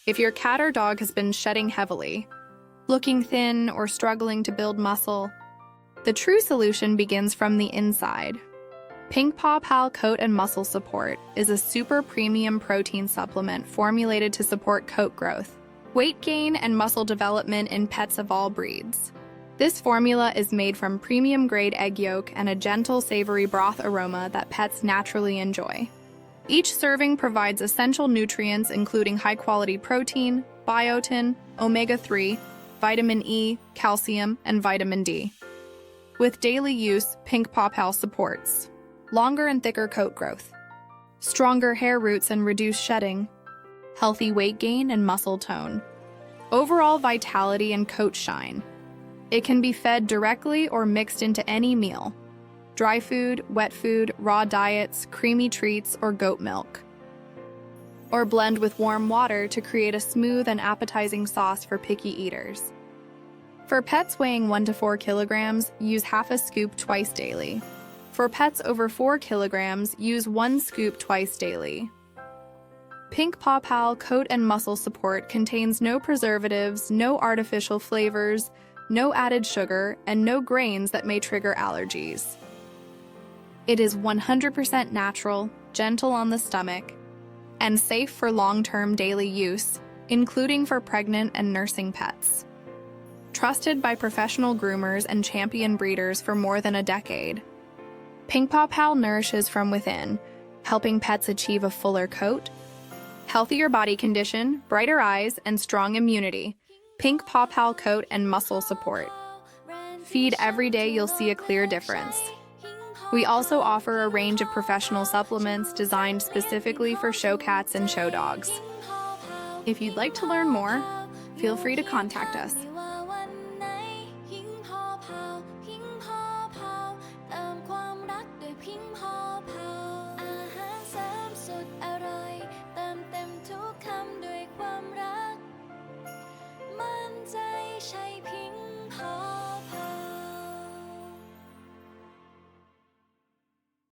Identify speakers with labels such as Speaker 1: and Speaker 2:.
Speaker 1: If your cat or dog has been shedding heavily, looking thin, or struggling to build muscle, the true solution begins from the inside. Pink Paw Pal Coat and Muscle Support is a super premium protein supplement formulated to support coat growth, weight gain, and muscle development in pets of all breeds. This formula is made from premium-grade egg yolk and a gentle, savory broth aroma that pets naturally enjoy. Each serving provides essential nutrients including high-quality protein, biotin, omega-3, vitamin E, calcium, and vitamin D. With daily use, Pink Paw Pal supports longer and thicker coat growth, stronger hair roots and reduced shedding, healthy weight gain and muscle tone, overall vitality and coat shine. It can be fed directly or mixed into any meal: dry food, wet food, raw diets, creamy treats, or goat milk. Or blend with warm water to create a smooth and appetizing sauce for picky eaters. For pets weighing 1 to 4 kilograms, use half a scoop twice daily. For pets over 4 kilograms, use 1 scoop twice daily. Pink Paw Pal Coat and Muscle Support contains no preservatives, no artificial flavors, no added sugar, and no grains that may trigger allergies. It is 100% natural, gentle on the stomach, and safe for long-term daily use, including for pregnant and nursing pets. Trusted by professional groomers and champion breeders for more than a decade, Pink Paw Pal nourishes from within, helping pets achieve a fuller coat, healthier body condition, brighter eyes, and strong immunity. Pink Paw Pal Coat and Muscle Support. Feed every day, you'll see a clear difference. We also offer a range of professional supplements designed specifically for show cats and show dogs. If you'd like to learn more, feel free to contact us.